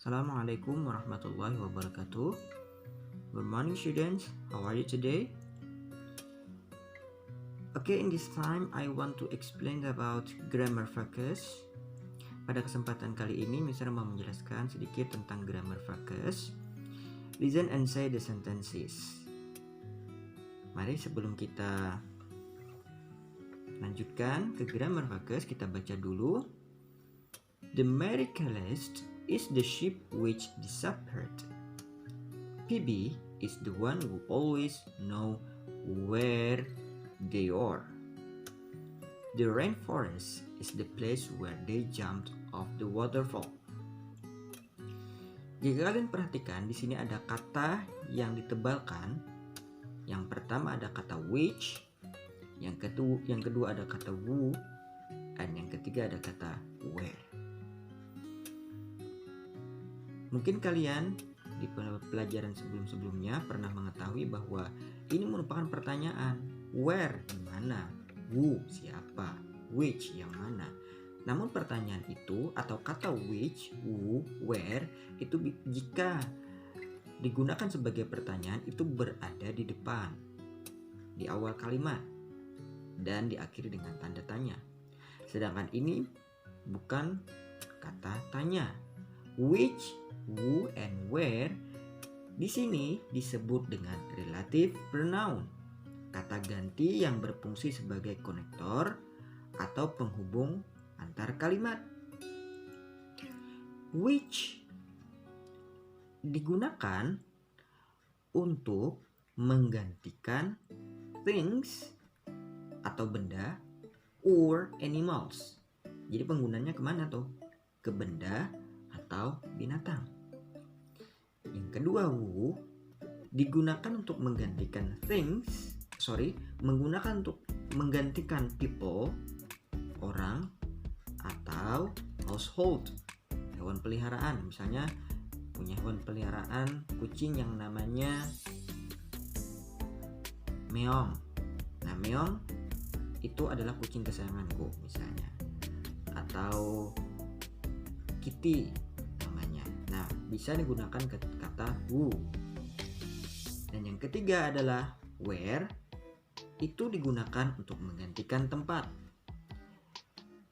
Assalamualaikum warahmatullahi wabarakatuh. Good morning students, how are you today? Okay, in this time I want to explain about grammar focus. Pada kesempatan kali ini Mister mau menjelaskan sedikit tentang grammar focus. Listen and say the sentences. Mari sebelum kita lanjutkan ke grammar focus, kita baca dulu. The miraculous is the ship which disappeared. PB is the one who always know where they are. The rainforest is the place where they jumped off the waterfall. Jika kalian perhatikan, di sini ada kata yang ditebalkan. Yang pertama ada kata which, yang kedua ada kata who, dan yang ketiga ada kata where. Mungkin kalian di pelajaran sebelum-sebelumnya pernah mengetahui bahwa ini merupakan pertanyaan. Where, di mana? Who, siapa? Which, yang mana? Namun pertanyaan itu atau kata which, who, where itu jika digunakan sebagai pertanyaan itu berada di depan, di awal kalimat, dan diakhiri dengan tanda tanya. Sedangkan ini bukan kata tanya. Which, who, and where di sini disebut dengan relative pronoun, kata ganti yang berfungsi sebagai konektor atau penghubung antar kalimat. Which digunakan untuk menggantikan things atau benda or animals. Jadi penggunanya kemana tuh? Ke benda atau binatang. Yang kedua, who digunakan untuk menggantikan menggantikan people, orang, atau household, hewan peliharaan. Misalnya punya hewan peliharaan kucing yang namanya Meong. Nah, Meong itu adalah kucing kesayanganku misalnya. Atau Kitty namanya. Nah, bisa digunakan kata who. Dan yang ketiga adalah where, itu digunakan untuk menggantikan tempat.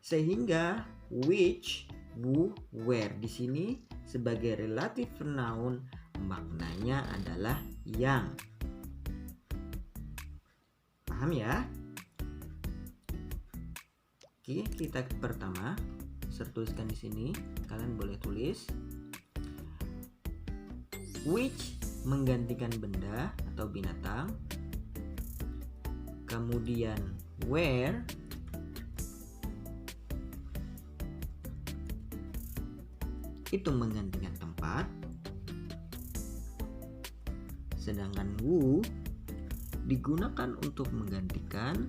Sehingga which, who, where di sini sebagai relative pronoun maknanya adalah yang. Paham ya? Oke, kita pertama saya tuliskan di sini. Kalian boleh tulis which menggantikan benda atau binatang. Kemudian where itu menggantikan tempat. Sedangkan who digunakan untuk menggantikan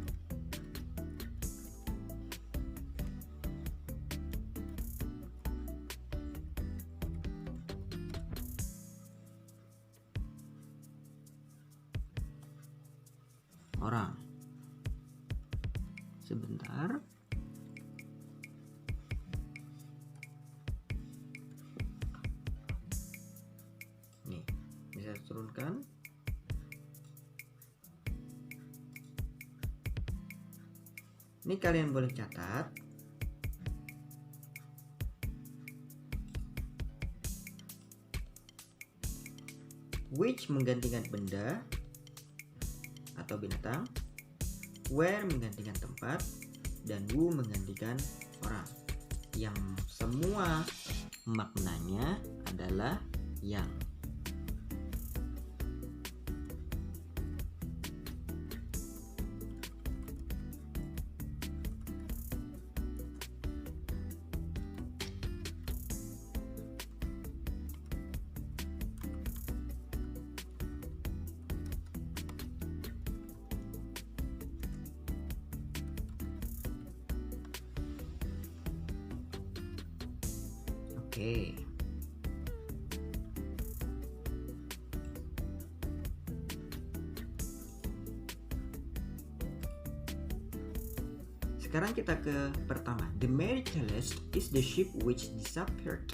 orang. Sebentar. Nih, bisa turunkan. Ini kalian boleh catat. Which menggantikan benda atau binatang, where menggantikan tempat, dan who menggantikan orang. Yang semua maknanya adalah yang. Oke. Sekarang kita ke pertama. The miraculous is the ship which disappeared.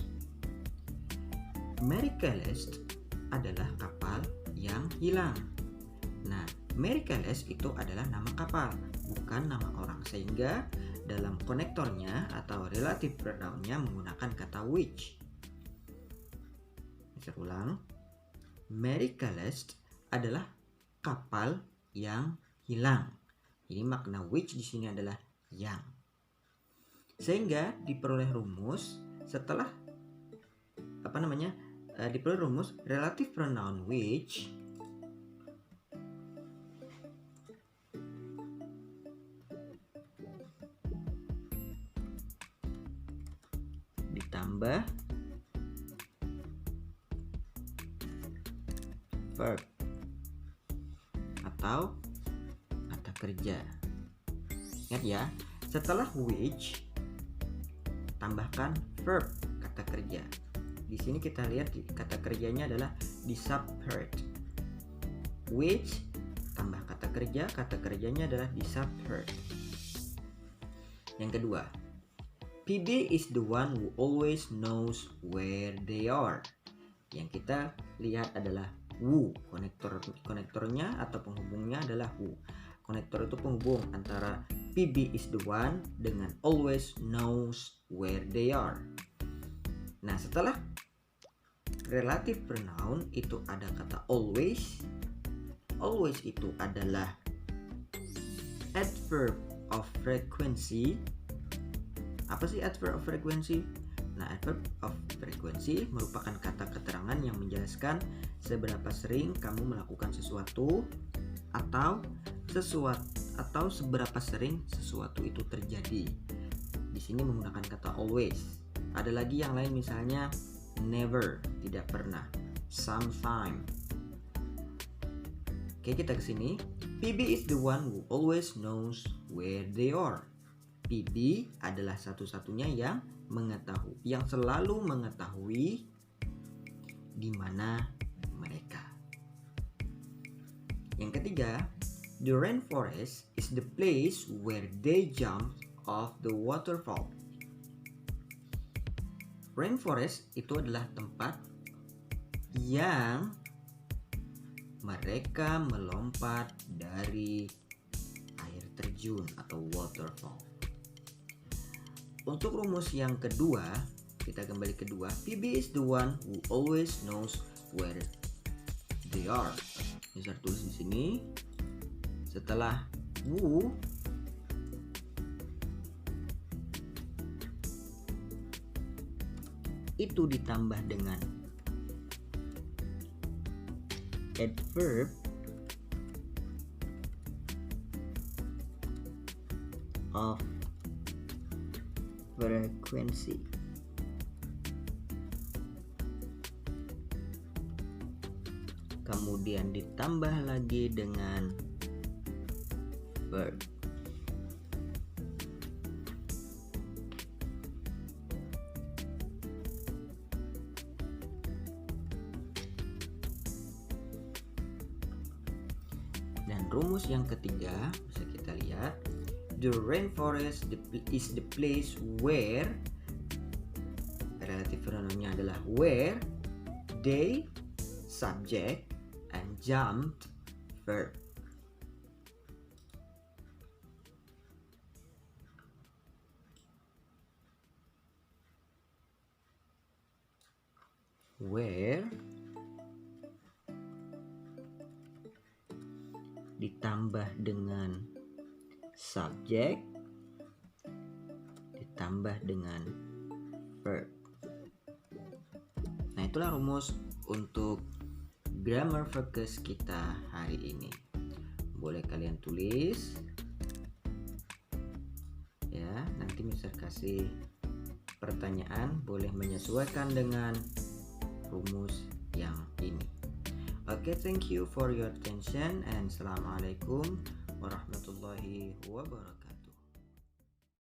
Miraculous adalah kapal yang hilang. Nah, Miraculous itu adalah nama kapal, bukan nama orang, sehingga dalam konektornya atau relative pronoun-nya menggunakan kata which. Saya ulang. Miraculous adalah kapal yang hilang. Jadi makna which di sini adalah yang. Sehingga diperoleh rumus setelah diperoleh rumus relative pronoun which ditambah verb atau kata kerja. Ingat ya, setelah which tambahkan verb, kata kerja. Di sini kita lihat kata kerjanya adalah di subvert. Which tambah kata kerjanya adalah di subvert. Yang kedua, PB is the one who always knows where they are. Yang kita lihat adalah who. Konektornya atau penghubungnya adalah who. Konektor itu penghubung antara PB is the one dengan always knows where they are. Nah, setelah relative pronoun itu ada kata always. Always itu adalah adverb of frequency. Apa sih adverb of frequency? Nah, adverb of frequency merupakan kata keterangan yang menjelaskan seberapa sering kamu melakukan sesuatu atau seberapa sering sesuatu itu terjadi. Di sini menggunakan kata always. Ada lagi yang lain, misalnya never, tidak pernah, sometime. Oke, kita ke sini. PB is the one who always knows where they are. PB adalah satu-satunya yang mengetahui, yang selalu mengetahui di mana mereka. Yang ketiga, the rainforest is the place where they jump off the waterfall. Rainforest itu adalah tempat yang mereka melompat dari air terjun atau waterfall. Untuk rumus yang kedua, kita kembali kedua, PB is the one who always knows where they are. Ini saya tulis di sini. Setelah who, itu ditambah dengan adverb of frequency. Kemudian ditambah lagi dengan verb. Dan rumus yang ketiga bisa kita lihat, the rainforest is the place where, relative pronoun-nya adalah where, they, subject, and jumped, verb. Where ditambah dengan subject ditambah dengan verb. Nah, itulah rumus untuk grammar fokus kita hari ini. Boleh kalian tulis ya, nanti bisa kasih pertanyaan, boleh menyesuaikan dengan rumus yang ini. Oke, thank you for your attention and assalamualaikum warahmatullahi wabarakatuh.